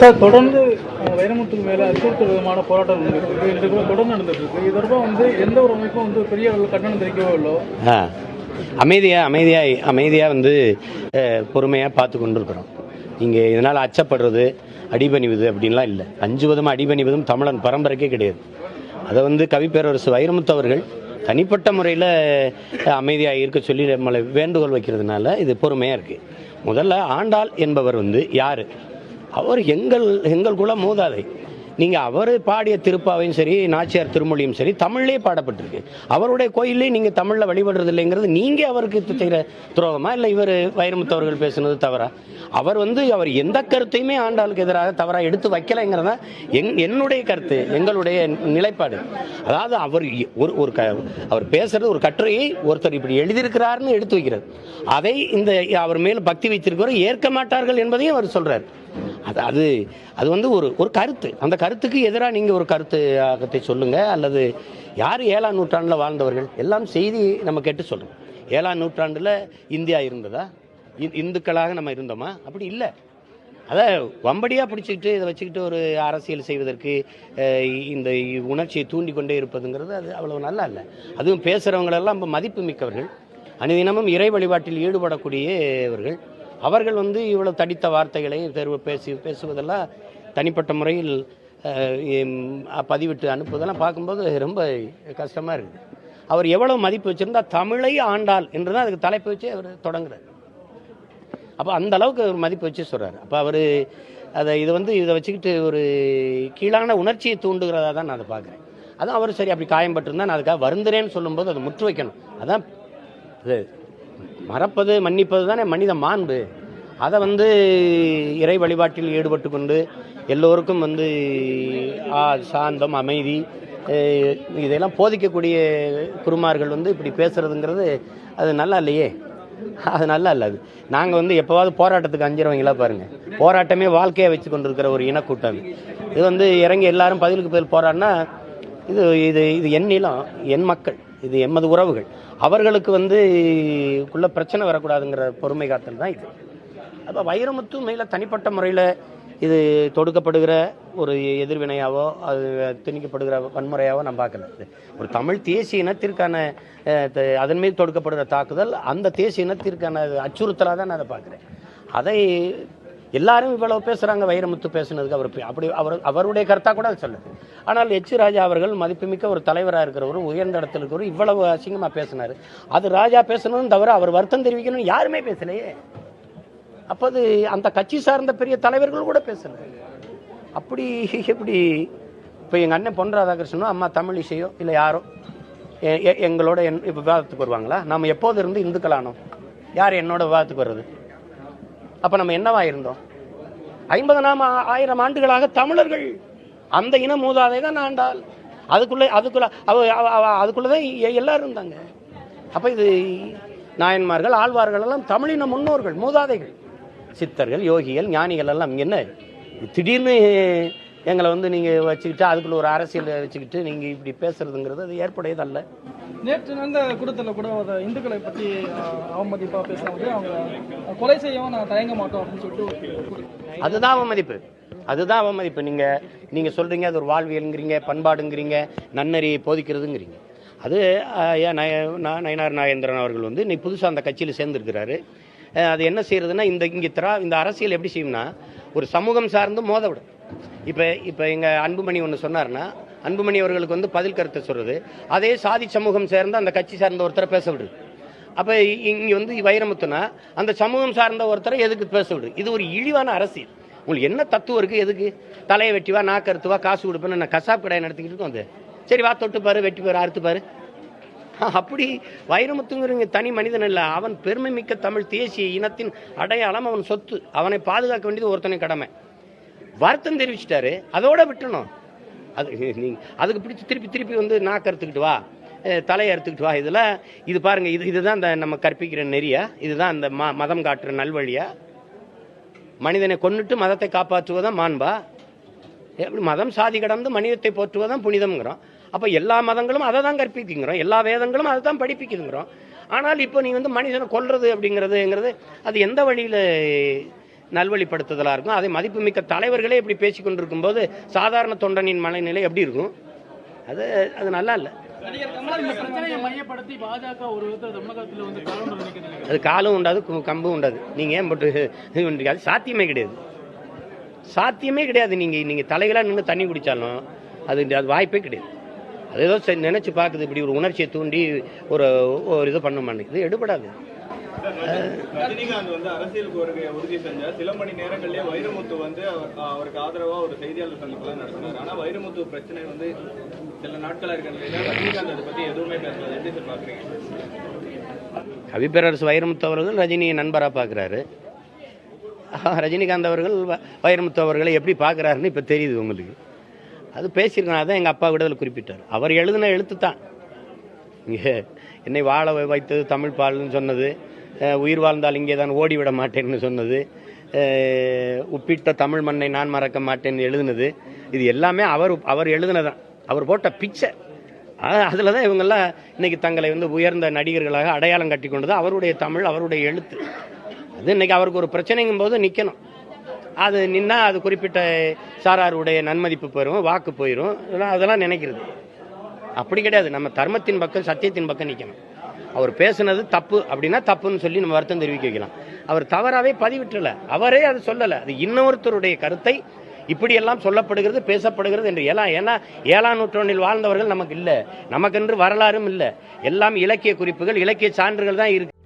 Sir தொடர்ந்து வைரமுத்துக்கு மேலே அச்சுறுத்தல் விதமான போராட்டம் நடந்துட்டு இருக்கு. இன்று கூட தொடர்ந்து நடந்துட்டு இருக்கு. இது தொடர்பாக எந்த ஒரு அமைப்பும் பெரிய அளவில் கண்டனம் தெரிவிக்கவோ இல்லை. அமைதியாக பொறுமையாக பார்த்து கொண்டு இருக்கிறோம். இங்கே இதனால் அச்சப்படுறது அடிபணிவது அப்படின்லாம் இல்லை. அஞ்சுவதும் அடிபணிவதும் தமிழன் பரம்பரைக்கே கிடையாது. அதை கவிப்பேரரசு வைரமுத்து அவர்கள் தனிப்பட்ட முறையில் அமைதியாக இருக்க சொல்லி நம்மளை வேண்டுகோள் வைக்கிறதுனால இது பொறுமையாக இருக்குது. முதல்ல ஆண்டாள் என்பவர் யார்? அவர் எங்கள் குல மூதாதை. நீங்கள் அவர் பாடிய திருப்பாவையும் சரி, நாச்சியார் திருமொழியும் சரி, தமிழ்லேயே பாடப்பட்டிருக்கு. அவருடைய கோயிலே நீங்கள் தமிழில் வழிபடுறது இல்லைங்கிறது நீங்கள் அவருக்கு செய்கிற துரோகமா? இல்லை இவர் வைரமுத்து அவர்கள் பேசுனது தவறா? அவர் அவர் எந்த கருத்தையுமே ஆண்டாளுக்கு எதிராக தவறாக எடுத்து வைக்கலைங்கிறதா என்னுடைய கருத்து, எங்களுடைய நிலைப்பாடு. அதாவது அவர் பேசுறது ஒரு கட்டுரையை ஒருத்தர் இப்படி எழுதியிருக்கிறாருன்னு எடுத்து வைக்கிறது. அதை அவர் மேல் பக்தி வைத்திருக்கிறவர் ஏற்க மாட்டார்கள் என்பதையும் அவர் சொல்றார். அது ஒரு கருத்து. அந்த கருத்துக்கு எதிராக நீங்கள் ஒரு கருத்தை சொல்லுங்க. அல்லது யார் 7ஆம் நூற்றாண்டில் வாழ்ந்தவர்கள் எல்லாம் செய்தி நம்ம கேட்டு சொல்றோம். 7ஆம் நூற்றாண்டில் இந்தியா இருந்ததா? இந்துக்களாக நம்ம இருந்தோமா? அப்படி இல்லை. அதை வம்படியாக பிடிச்சிக்கிட்டு இதை வச்சுக்கிட்டு ஒரு அரசியல் செய்வதற்கு இந்த உணர்ச்சியை தூண்டிக்கொண்டே இருப்பதுங்கிறது அது அவ்வளவு நல்லா இல்லை. அதுவும் பேசுகிறவங்களெல்லாம் மதிப்பு மிக்கவர்கள், அனுதினமும் இறை வழிபாட்டில் ஈடுபடக்கூடியவர்கள். அவர்கள் இவ்வளவு தடித்த வார்த்தைகளை பேசுவதெல்லாம் தனிப்பட்ட முறையில் பதிவிட்டு அனுப்புவதெல்லாம் பார்க்கும்போது ரொம்ப கஷ்டமாக இருக்குது. அவர் எவ்வளவு மதிப்பு வச்சிருந்தா தமிழை ஆண்டாள் என்று தான் அதுக்கு தலைப்பு வச்சு அவர் தொடங்குறார். அப்போ அந்த அளவுக்கு அவர் மதிப்பு வச்சு சொல்கிறார். அப்போ அவர் இதை வச்சுக்கிட்டு ஒரு கீழான உணர்ச்சியை தூண்டுகிறதா தான் நான் அதை பார்க்குறேன். அதான் அவர் சரி அப்படி காயம்பட்டிருந்தா நான் அதுக்காக வருந்துறேன்னு சொல்லும்போது அதை முற்று வைக்கணும். அதான் மறப்பது மன்னிப்பது தானே மனித மாண்பு. அதை இறை வழிபாட்டில் ஈடுபட்டு கொண்டு எல்லோருக்கும் சாந்தம், அமைதி இதெல்லாம் போதிக்கக்கூடிய குருமார்கள் இப்படி பேசுறதுங்கிறது அது நல்லா இல்லையே. அது நல்லா இல்லை. அது நாங்கள் எப்போவாவது போராட்டத்துக்கு அஞ்சிறவங்களா பாருங்கள். போராட்டமே வாழ்க்கையை வச்சு கொண்டு இருக்கிற ஒரு இனக்கூட்டம். இது இறங்கி எல்லாரும் பதிலுக்கு பதில் போராடினா இது இது இது என் நிலம், என் மக்கள், இது எமது உறவுகள், அவர்களுக்கு குள்ள பிரச்சனை வரக்கூடாதுங்கிற பொறுமை காத்தல் தான் இது. அப்போ வைரமுத்து மேல தனிப்பட்ட முறையில் இது தொடுக்கப்படுகிற ஒரு எதிர்வினையாவோ அது திணிக்கப்படுகிற வன்முறையாவோ நான் பார்க்கல. ஒரு தமிழ் தேசிய இனத்திற்கான அதன் மீது தொடுக்கப்படுகிற தாக்குதல் அந்த தேசிய இனத்திற்கான அச்சுறுத்தலாக தான் நான் அதை பார்க்குறேன். அதை எல்லாரும் இவ்வளவு பேசுகிறாங்க. வைரமுத்து பேசுனதுக்கு அவருடைய கருத்தாக கூட அது சொல்லுது. ஆனால் எச் ராஜா அவர்கள் மதிப்புமிக்க ஒரு தலைவராக இருக்கிறவர், உயர்ந்த இடத்துல இருக்கிறவர், இவ்வளவு அசிங்கமாக பேசினார். அது ராஜா பேசணும்னு தவிர அவர் வருத்தம் தெரிவிக்கணும்னு யாருமே பேசலையே. அப்போ அது அந்த கட்சி சார்ந்த பெரிய தலைவர்கள் கூட பேசல. அப்படி எப்படி இப்போ எங்கள் அண்ணன் பொன் ராதாகிருஷ்ணனோ அம்மா தமிழிசையோ இல்லை யாரோ எங்களோட இப்போ விவாதத்துக்கு வருவாங்களா? நம்ம எப்போது இருந்து இந்துக்களானோம்? யார் என்னோட விவாதத்துக்கு வர்றது? அப்போ நம்ம என்னவா இருந்தோம்? 50,000 ஆண்டுகளாக தமிழர்கள் அந்த இன மூதாதை தான் ஆண்டாள். அதுக்குள்ளதான் எல்லாரும் இருந்தாங்க. அப்ப இது நாயன்மார்கள், ஆழ்வார்கள் எல்லாம் தமிழின முன்னோர்கள், மூதாதைகள், சித்தர்கள், யோகிகள், ஞானிகள் எல்லாம் என்ன திடீர்னு எங்களை நீங்க வச்சுக்கிட்டு அதுக்குள்ள ஒரு அரசியல் வச்சுக்கிட்டு நீங்க இப்படி பேசுறதுங்கிறது அது ஏற்புடையதல்ல. நேற்று நடந்த கூட்டத்தில் கூட இந்துக்களை பற்றி அவமதிப்பாக பேசும்போது அவங்க கொலை செய்யவும் நான் தயங்க மாட்டோம் அப்படின்னு சொல்லிட்டு அதுதான் அவமதிப்பு. நீங்க சொல்றீங்க அது ஒரு வாழ்வியல்ங்கிறீங்க, பண்பாடுங்கிறீங்க, நன்னறியை போதிக்கிறதுங்கிறீங்க. அது நயினார் நாகேந்திரன் அவர்கள் இன்னைக்கு புதுசாக அந்த கட்சியில் சேர்ந்துருக்கிறாரு. அது என்ன செய்யறதுன்னா இந்த அரசியல் எப்படி செய்யும்னா ஒரு சமூகம் சார்ந்து மோத விடும். இப்போ எங்கள் அன்புமணி ஒன்று சொன்னார்னா அன்புமணி அவர்களுக்கு பதில் கருத்தை சொல்றது அதே சாதி சமூகம் சேர்ந்த அந்த கட்சி சார்ந்த ஒருத்தரை பேச விடுது. அப்போ இங்கே வைரமுத்துனா அந்த சமூகம் சார்ந்த ஒருத்தரை எதுக்கு பேச விடுது? இது ஒரு இழிவான அரசியல். உங்களுக்கு என்ன தத்துவம் இருக்குது? எதுக்கு தலையை வெட்டிவா, நாக்கறுத்துவா, காசு கொடுப்பேன்னு நான் கசாப் கடையை நடத்திக்கிட்டு இருக்கோம். சரி வா தொட்டுப்பாரு, வெட்டிப்பாரு, அறுத்துப்பாரு. அப்படி வைரமுத்துங்கிறவங்க தனி மனிதன் இல்லை. அவன் பெருமை மிக்க தமிழ் தேசிய இனத்தின் அடையாளம், அவன் சொத்து. அவனை பாதுகாக்க வேண்டியது ஒருத்தனை கடமை. வருத்தம் தெரிவிச்சிட்டாரு, அதோட விட்டணும். அதுக்கு பிடிச்சி திருப்பி நாக்கறுத்துக்கிட்டு வா, தலையை அறுத்துக்கிட்டு வா. இது பாருங்க, இதுதான் நம்ம கற்பிக்கிற நெறியா? இதுதான் அந்த மதம் காட்டுற நல்வழியா? மனிதனை கொன்னுட்டு மதத்தை காப்பாற்றுவதான் மாண்பா? எப்படி மதம் சாதி கடந்து மனிதத்தை போற்றுவதான் புனிதம்ங்கிறோம். அப்ப எல்லா மதங்களும் அதை தான் கற்பிக்குங்கிறோம், எல்லா வேதங்களும் அதை தான் படிப்பிக்குதுங்கிறோம். ஆனால் இப்போ நீ மனுஷனை கொல்றது அப்படிங்கிறது அது எந்த வழியில நல்வழிப்படுத்துதலாக இருக்கும். அதை மதிப்புமிக்க தலைவர்களே இப்படி பேசி கொண்டிருக்கும் போது சாதாரண தொண்டனின் மனநிலை எப்படி இருக்கும்? அது நல்லா இல்லை. நடிகர் கமல் இந்த பிரச்சனையை மையப்படுத்தி பாஜக ஒரு விதத்தை தமிழகத்தில் வந்து காலம் நினைக்கிறது. அது காலும் உண்டாது, கம்பும் உண்டாது. நீங்க ஏன் போட்டு அது சாத்தியமே கிடையாது, சாத்தியமே கிடையாது. நீங்க தலைகளா நின்று தண்ணி குடிச்சாலும் அது வாய்ப்பே கிடையாது. அது ஏதோ நினைச்சு பார்க்குது, இப்படி ஒரு உணர்ச்சியை தூண்டி ஒரு இது பண்ண மாட்டேங்குது. இது எடுபடாது. ரஜினிகாந்த் வந்து அரசியல் கோரிக்கையை உறுதி செஞ்ச சில மணி நேரங்களிலே வைரமுத்து வந்து அவருக்கு ஆதரவா ஒரு செய்தியாளர் சந்திப்புலாம் நடத்தினார். ஆனா வைரமுத்து பிரச்சனை வந்து சில நாட்களா இருக்கிற ரஜினிகாந்த் அதை பத்தி எதுவுமே பேசல. எப்படி சார் பாக்குறீங்க? கவிப்பேரரசு வைரமுத்து அவர்கள் ரஜினியை நண்பராக பார்க்குறாரு. ரஜினிகாந்த் அவர்கள் வைரமுத்து அவர்களை எப்படி பார்க்குறாருன்னு இப்போ தெரியுது உங்களுக்கு. அது பேசியிருக்கணும். அதான் எங்கள் அப்பா விடுதலை குறிப்பிட்டார். அவர் எழுதின எழுத்து தான் இங்கே என்னை வாழ வைத்தது தமிழ் பால்னு சொன்னது, உயிர் வாழ்ந்தால் இங்கே தான் ஓடிவிட மாட்டேன்னு சொன்னது, உப்பிட்ட தமிழ் மண்ணை நான் மறக்க மாட்டேன்னு எழுதுனது, இது எல்லாமே அவர் எழுதுனதான். அவர் போட்ட பிக்சர். அதில் தான் இவங்கெல்லாம் இன்னைக்கு தங்களை வந்து உயர்ந்த நடிகர்களாக அடையாளம் கட்டி கொண்டது அவருடைய தமிழ், அவருடைய எழுத்து. அது இன்னைக்கு அவருக்கு ஒரு பிரச்சனைங்கும் போது நிற்கணும். அது நின்னா அது குறிப்பிட்ட சாராருடைய நன்மதிப்பு போயிடும், வாக்கு போயிடும். அதெல்லாம் நினைக்கிறது அப்படி கிடையாது. நம்ம தர்மத்தின் பக்கம், சத்தியத்தின் பக்கம் நிற்கணும். அவர் பேசுனது தப்பு அப்படின்னா தப்புன்னு சொல்லி நம்ம வருத்தம் தெரிவிக்க வைக்கலாம். அவர் தவறாவே பதிவிட்டல, அவரே அது சொல்லலை. அது இன்னொருத்தருடைய கருத்தை இப்படியெல்லாம் சொல்லப்படுகிறது, பேசப்படுகிறது என்று. ஏன்னா 7ஆம் நூற்றாண்டில் வாழ்ந்தவர்கள் நமக்கு இல்லை, நமக்கென்று வரலாறும் இல்லை. எல்லாம் இலக்கிய குறிப்புகள், இலக்கிய சான்றுகள் தான் இருக்கு.